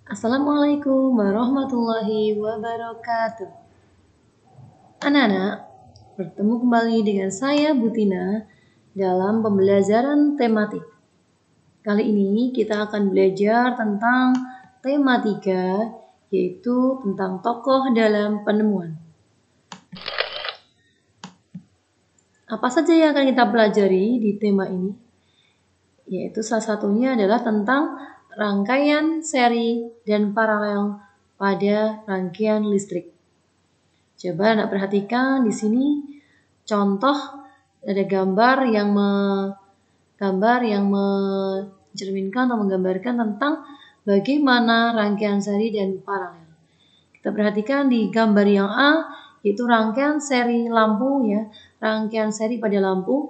Assalamualaikum warahmatullahi wabarakatuh. Anak-anak, bertemu kembali dengan saya Butina dalam pembelajaran tematik. Kali ini kita akan belajar tentang tema 3, yaitu tentang tokoh dalam penemuan. Apa saja yang akan kita pelajari di tema ini? Yaitu salah satunya adalah tentang rangkaian seri dan paralel pada rangkaian listrik. Coba Anda perhatikan di sini contoh ada gambar yang mencerminkan atau menggambarkan tentang bagaimana rangkaian seri dan paralel. Kita perhatikan di gambar yang A, yaitu rangkaian seri lampu ya, rangkaian seri pada lampu.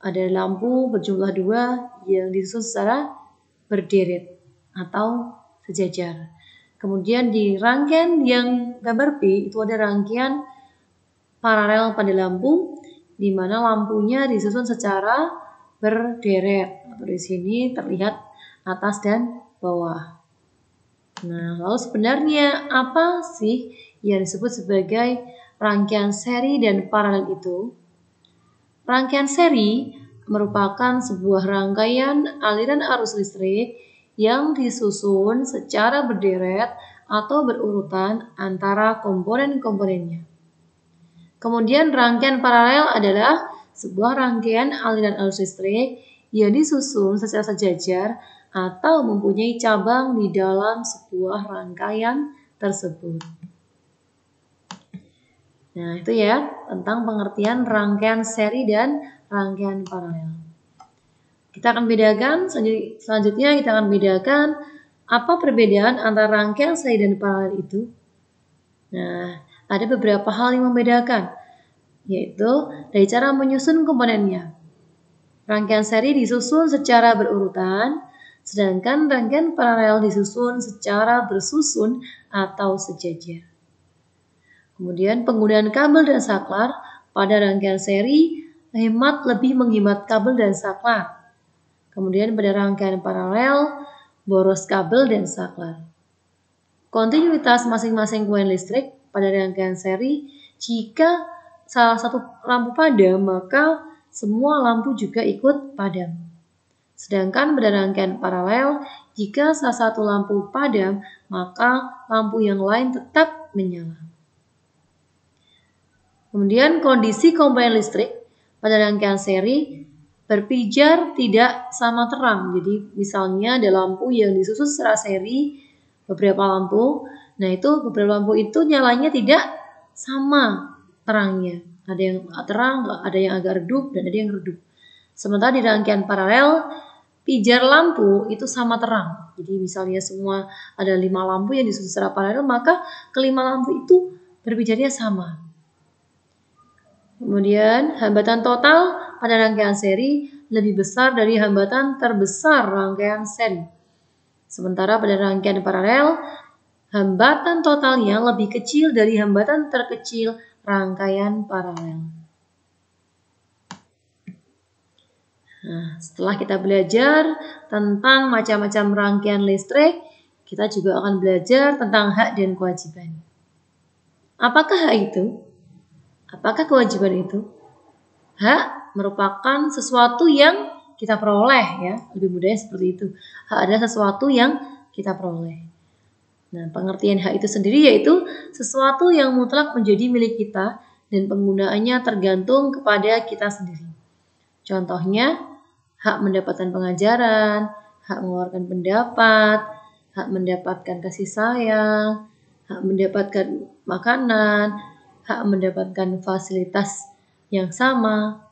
Ada lampu berjumlah 2 yang disusun secara berderet atau sejajar. Kemudian di rangkaian yang gambar B itu ada rangkaian paralel pada lampu, di mana lampunya disusun secara berderet. Atau di sini terlihat atas dan bawah. Nah, lalu sebenarnya apa sih yang disebut sebagai rangkaian seri dan paralel itu? Rangkaian seri merupakan sebuah rangkaian aliran arus listrik yang disusun secara berderet atau berurutan antara komponen-komponennya. Kemudian rangkaian paralel adalah sebuah rangkaian aliran arus listrik yang disusun secara sejajar atau mempunyai cabang di dalam sebuah rangkaian tersebut. Nah, itu ya tentang pengertian rangkaian seri dan rangkaian paralel. Kita akan bedakan, selanjutnya kita akan bedakan apa perbedaan antara rangkaian seri dan paralel itu. Nah, ada beberapa hal yang membedakan, yaitu dari cara menyusun komponennya. Rangkaian seri disusun secara berurutan, sedangkan rangkaian paralel disusun secara bersusun atau sejajar. Kemudian penggunaan kabel dan saklar pada rangkaian seri lebih menghemat kabel dan saklar. Kemudian pada rangkaian paralel, boros kabel dan saklar. Kontinuitas masing-masing komponen listrik pada rangkaian seri, jika salah satu lampu padam, maka semua lampu juga ikut padam. Sedangkan pada rangkaian paralel, jika salah satu lampu padam, maka lampu yang lain tetap menyala. Kemudian kondisi komponen listrik pada rangkaian seri berpijar tidak sama terang. Jadi misalnya ada lampu yang disusun secara seri, beberapa lampu. Nah itu beberapa lampu itu nyalanya tidak sama terangnya. Ada yang terang, ada yang agak redup, dan ada yang redup. Sementara di rangkaian paralel, pijar lampu itu sama terang. Jadi misalnya semua ada 5 lampu yang disusun secara paralel, maka kelima lampu itu berpijarnya sama. Kemudian hambatan total pada rangkaian seri lebih besar dari hambatan terbesar rangkaian seri. Sementara pada rangkaian paralel, hambatan totalnya lebih kecil dari hambatan terkecil rangkaian paralel. Nah, setelah kita belajar tentang macam-macam rangkaian listrik, kita juga akan belajar tentang hak dan kewajiban. Apakah hak itu? Apakah kewajiban itu? Hak merupakan sesuatu yang kita peroleh ya, lebih mudahnya seperti itu. Hak adalah sesuatu yang kita peroleh. Nah, pengertian hak itu sendiri yaitu sesuatu yang mutlak menjadi milik kita dan penggunaannya tergantung kepada kita sendiri. Contohnya, hak mendapatkan pengajaran, hak mengeluarkan pendapat, hak mendapatkan kasih sayang, hak mendapatkan makanan, hak mendapatkan fasilitas yang sama,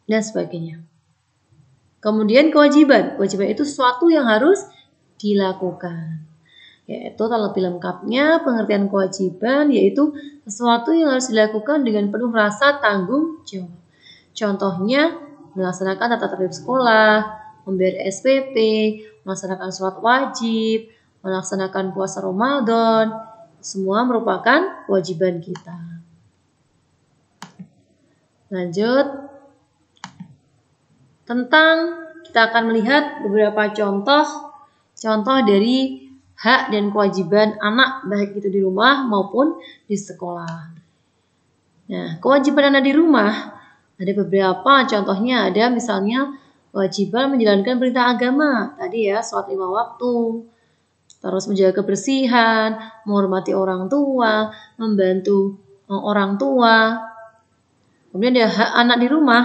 dan sebagainya. Kemudian kewajiban. Kewajiban itu sesuatu yang harus dilakukan. Yaitu terlebih lengkapnya pengertian kewajiban yaitu sesuatu yang harus dilakukan dengan penuh rasa tanggung jawab. Contohnya melaksanakan tata tertib sekolah, membayar SPP, melaksanakan sholat wajib, melaksanakan puasa Ramadan. Semua merupakan kewajiban kita. Lanjut. Kita akan melihat beberapa contoh dari hak dan kewajiban anak baik itu di rumah maupun di sekolah. Nah, kewajiban anak di rumah ada beberapa, contohnya ada misalnya kewajiban menjalankan perintah agama, tadi ya sholat 5 waktu, terus menjaga kebersihan, menghormati orang tua, membantu orang tua. Kemudian ada hak anak di rumah,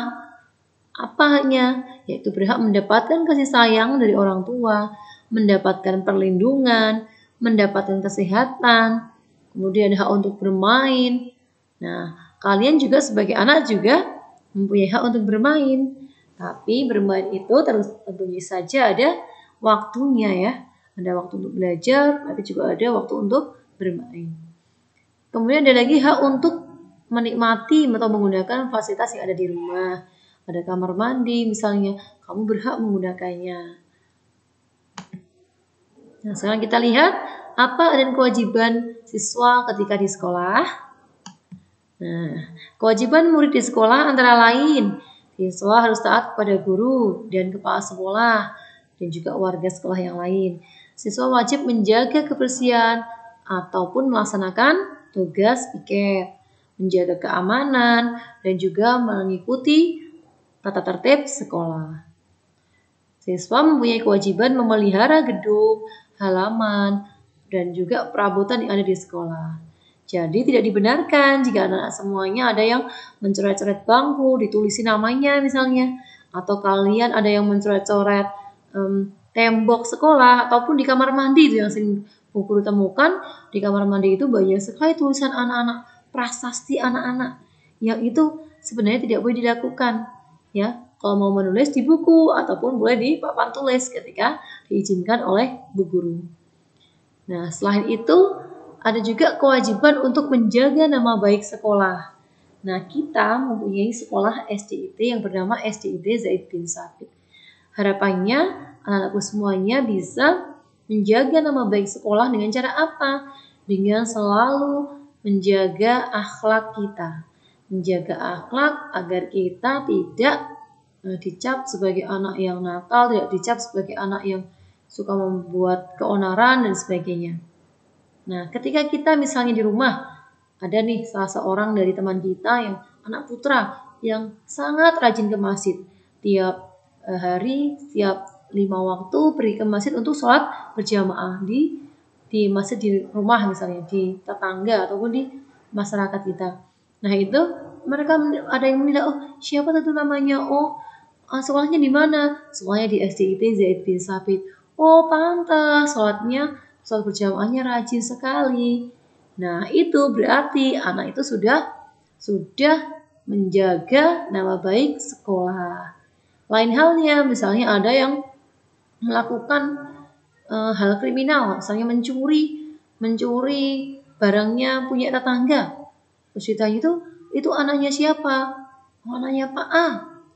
apa haknya? Yaitu berhak mendapatkan kasih sayang dari orang tua, mendapatkan perlindungan, mendapatkan kesehatan, kemudian hak untuk bermain. Nah, kalian juga sebagai anak juga mempunyai hak untuk bermain. Tapi bermain itu tentunya saja ada waktunya ya. Ada waktu untuk belajar, tapi juga ada waktu untuk bermain. Kemudian ada lagi hak untuk menikmati atau menggunakan fasilitas yang ada di rumah. Ada kamar mandi misalnya, kamu berhak menggunakannya. Nah, sekarang kita lihat apa dan kewajiban siswa ketika di sekolah. Nah, kewajiban murid di sekolah antara lain, siswa harus taat kepada guru dan kepala sekolah dan juga warga sekolah yang lain. Siswa wajib menjaga kebersihan ataupun melaksanakan tugas piket, menjaga keamanan, dan juga mengikuti tata tertib sekolah. Siswa mempunyai kewajiban memelihara gedung, halaman, dan juga perabotan yang ada di sekolah. Jadi tidak dibenarkan jika anak semuanya ada yang mencoret-coret bangku, ditulisi namanya misalnya, atau kalian ada yang mencoret-coret tembok sekolah, ataupun di kamar mandi itu yang sering Bu Guru temukan. Di kamar mandi itu banyak sekali tulisan anak-anak, prasasti anak-anak, yang itu sebenarnya tidak boleh dilakukan. Ya, kalau mau menulis di buku ataupun boleh di papan tulis ketika diizinkan oleh Bu Guru. Nah, selain itu ada juga kewajiban untuk menjaga nama baik sekolah. Nah, kita mempunyai sekolah SDIT yang bernama SDIT Zaid bin Sabit. Harapannya anak-anakku semuanya bisa menjaga nama baik sekolah dengan cara apa? Dengan selalu menjaga akhlak kita. Menjaga akhlak agar kita tidak dicap sebagai anak yang nakal, tidak dicap sebagai anak yang suka membuat keonaran dan sebagainya. Nah, ketika kita misalnya di rumah, ada nih salah seorang dari teman kita yang anak putra yang sangat rajin ke masjid. Tiap hari, setiap 5 waktu pergi ke masjid untuk sholat berjamaah di masjid di rumah misalnya, di tetangga ataupun di masyarakat kita. Nah, itu mereka ada yang menilai, oh siapa itu namanya? Oh, sekolahnya di mana? Sekolahnya di SDIT Zaid bin Sabit. Oh, pantas sholat berjamaahnya rajin sekali. Nah, itu berarti anak itu sudah menjaga nama baik sekolah. Lain halnya, misalnya ada yang melakukan hal kriminal, misalnya mencuri barangnya punya tetangga. Terus ditanya itu anaknya siapa? Oh, anaknya Pak A.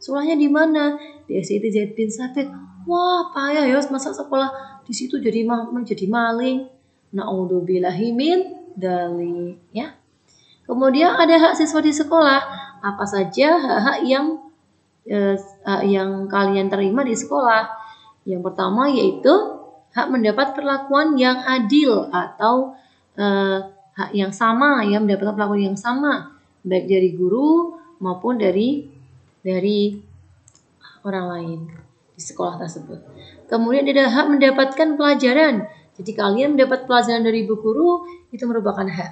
Sekolahnya di mana? Di SDIT Zaid bin Sabit. Wah, payah ya, masa sekolah di situ jadi maling. Na'udzubillahi min dzalik, ya. Kemudian ada hak siswa di sekolah. Apa saja hak-hak yang kalian terima di sekolah? Yang pertama yaitu hak mendapat perlakuan yang adil atau hak yang sama, ya, mendapatkan perlakuan yang sama baik dari guru maupun dari orang lain di sekolah tersebut. Kemudian ada hak mendapatkan pelajaran. Jadi kalian mendapat pelajaran dari ibu guru itu merupakan hak.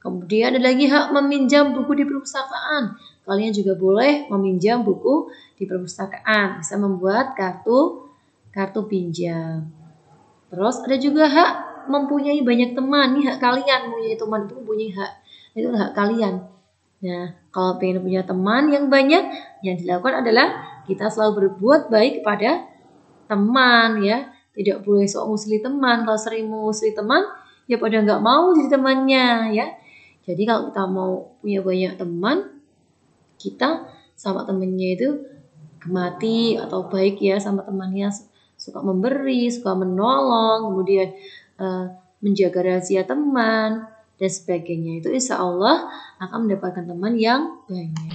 Kemudian ada lagi hak meminjam buku di perpustakaan. Kalian juga boleh meminjam buku di perpustakaan, bisa membuat kartu pinjam. Terus ada juga hak mempunyai banyak teman. Ini hak kalian, mempunyai teman itu mempunyai hak. Itu hak kalian. Nah, kalau pengen punya teman yang banyak, yang dilakukan adalah kita selalu berbuat baik kepada teman, ya. Tidak boleh sok ngusili teman. Kalau sering mengusili teman, ya pada nggak mau jadi temannya, ya. Jadi kalau kita mau punya banyak teman, kita sama temannya itu gemati atau baik ya sama temannya, suka memberi, suka menolong, kemudian menjaga rahasia teman dan sebagainya. Itu insya Allah akan mendapatkan teman yang banyak.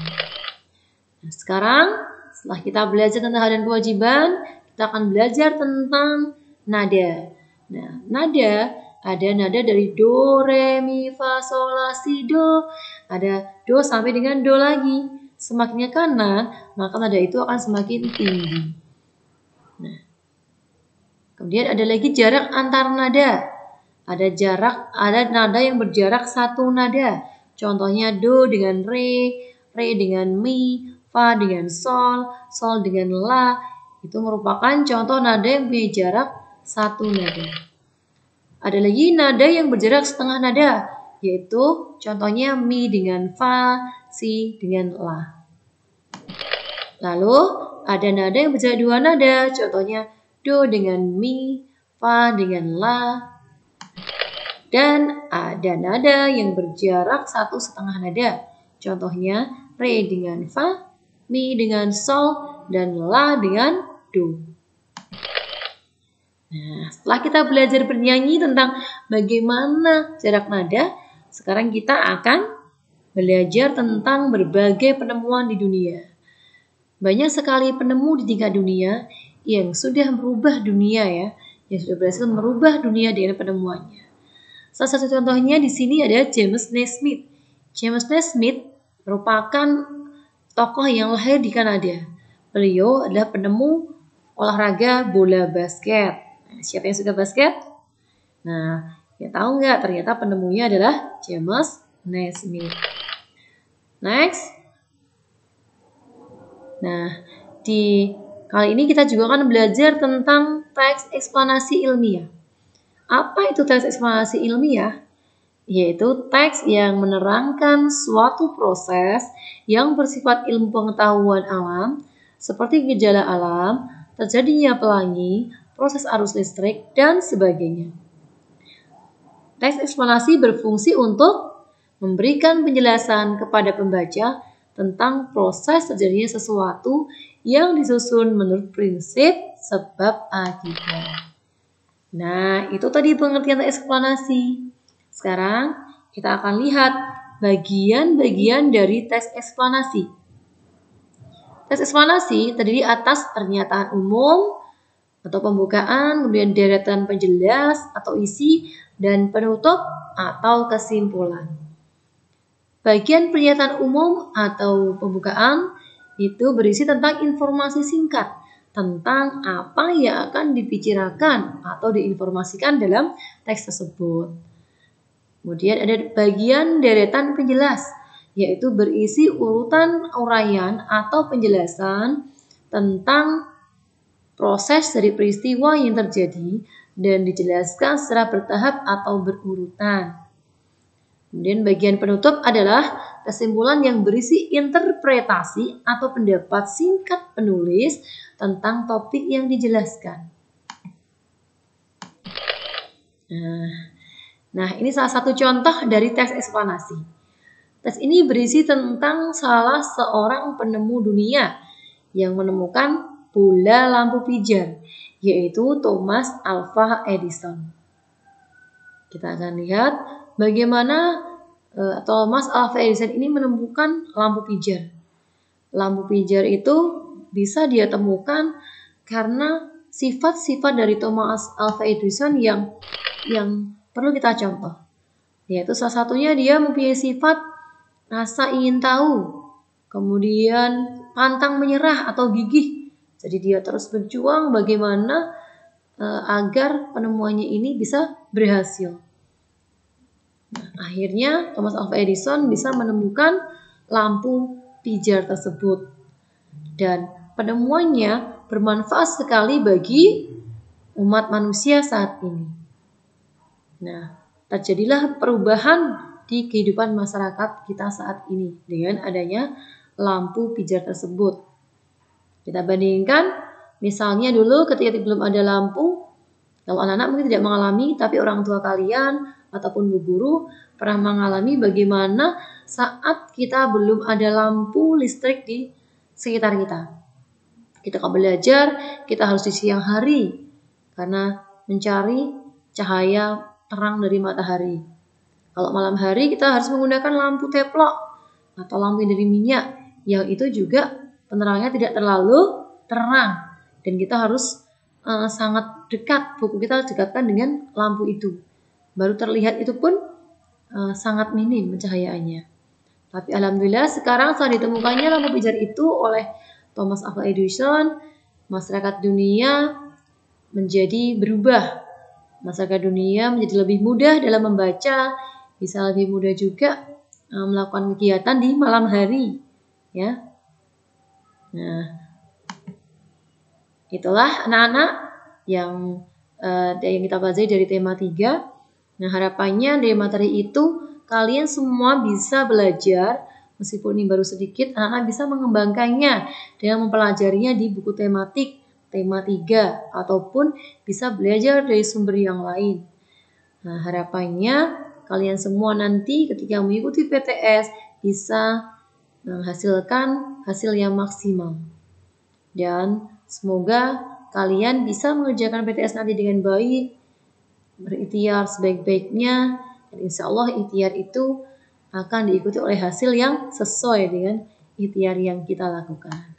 Nah, sekarang setelah kita belajar tentang hak dan kewajiban, kita akan belajar tentang nada. Nah, nada, ada nada dari do, re, mi, fa, sol, la, si, do. Ada do sampai dengan do lagi. Semakin ke kanan, maka nada itu akan semakin tinggi. Nah, kemudian ada lagi jarak antar nada. Ada nada yang berjarak satu nada. Contohnya do dengan re dengan mi, fa dengan sol, sol dengan la. Itu merupakan contoh nada yang punya jarak satu nada. Ada lagi nada yang berjarak setengah nada, yaitu contohnya mi dengan fa, si dengan la. Lalu ada nada yang berjarak dua nada, contohnya do dengan mi, fa dengan la. Dan ada nada yang berjarak satu setengah nada, contohnya re dengan fa, mi dengan sol, dan la dengan do. Nah, setelah kita belajar bernyanyi tentang bagaimana jarak nada, sekarang kita akan belajar tentang berbagai penemuan di dunia. Banyak sekali penemu di tingkat dunia yang sudah merubah dunia ya, yang sudah berhasil merubah dunia dengan penemuannya. Salah satu contohnya di sini ada James Naismith. James Naismith merupakan tokoh yang lahir di Kanada. Beliau adalah penemu olahraga bola basket. Siapa yang suka basket? Nah, ya tahu nggak? Ternyata penemunya adalah James Naismith. Next. Nah, di kali ini kita juga akan belajar tentang teks eksplanasi ilmiah. Apa itu teks eksplanasi ilmiah? Yaitu teks yang menerangkan suatu proses yang bersifat ilmu pengetahuan alam, seperti gejala alam, terjadinya pelangi, proses arus listrik, dan sebagainya. Teks eksplanasi berfungsi untuk memberikan penjelasan kepada pembaca tentang proses terjadinya sesuatu yang disusun menurut prinsip sebab akibat. Nah, itu tadi pengertian teks eksplanasi. Sekarang kita akan lihat bagian-bagian dari teks eksplanasi. Teks eksplanasi terdiri atas pernyataan umum atau pembukaan, kemudian deretan penjelas atau isi, dan penutup atau kesimpulan. Bagian pernyataan umum atau pembukaan itu berisi tentang informasi singkat tentang apa yang akan dibicarakan atau diinformasikan dalam teks tersebut. Kemudian ada bagian deretan penjelas, yaitu berisi urutan uraian atau penjelasan tentang proses dari peristiwa yang terjadi dan dijelaskan secara bertahap atau berurutan. Kemudian bagian penutup adalah kesimpulan yang berisi interpretasi atau pendapat singkat penulis tentang topik yang dijelaskan. Nah, ini salah satu contoh dari teks eksplanasi. Teks ini berisi tentang salah seorang penemu dunia yang menemukan bola lampu pijar, yaitu Thomas Alva Edison. Kita akan lihat bagaimana Thomas Alva Edison ini menemukan lampu pijar. Lampu pijar itu bisa dia temukan karena sifat-sifat dari Thomas Alva Edison yang perlu kita contoh. Yaitu salah satunya dia mempunyai sifat rasa ingin tahu, kemudian pantang menyerah atau gigih. Jadi dia terus berjuang bagaimana agar penemuannya ini bisa berhasil. Nah, akhirnya Thomas Alva Edison bisa menemukan lampu pijar tersebut. Dan penemuannya bermanfaat sekali bagi umat manusia saat ini. Nah, terjadilah perubahan di kehidupan masyarakat kita saat ini dengan adanya lampu pijar tersebut. Kita bandingkan, misalnya dulu ketika belum ada lampu, kalau anak-anak mungkin tidak mengalami, tapi orang tua kalian ataupun bu guru pernah mengalami bagaimana saat kita belum ada lampu listrik di sekitar kita. Kita kalau belajar, kita harus di siang hari karena mencari cahaya terang dari matahari. Kalau malam hari kita harus menggunakan lampu teplok atau lampu dari minyak, yang itu juga penerangannya tidak terlalu terang dan kita harus sangat dekat, buku kita dekatkan dengan lampu itu. Baru terlihat itu pun sangat minim pencahayaannya. Tapi alhamdulillah sekarang setelah ditemukannya lampu pijar itu oleh Thomas Alva Edison, masyarakat dunia menjadi berubah. Masyarakat dunia menjadi lebih mudah dalam membaca, bisa lebih mudah juga melakukan kegiatan di malam hari, ya. Nah, itulah anak-anak yang kita pelajari dari tema 3. Nah, harapannya dari materi itu kalian semua bisa belajar, meskipun ini baru sedikit, anak-anak bisa mengembangkannya dengan mempelajarinya di buku tematik tema 3 ataupun bisa belajar dari sumber yang lain. Nah, harapannya kalian semua nanti ketika mengikuti PTS bisa menghasilkan hasil yang maksimal. Dan semoga kalian bisa mengerjakan PTS nanti dengan baik, berikhtiar sebaik-baiknya, dan insya Allah ikhtiar itu akan diikuti oleh hasil yang sesuai dengan ikhtiar yang kita lakukan.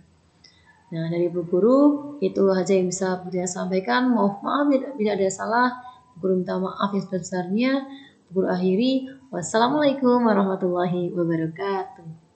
Nah, dari Bu Guru itu saja yang bisa Bu Guru sampaikan. Maaf bila ada salah. Bu Guru minta maaf yang sebesar-besarnya. Bu Guru akhiri. Wassalamualaikum warahmatullahi wabarakatuh.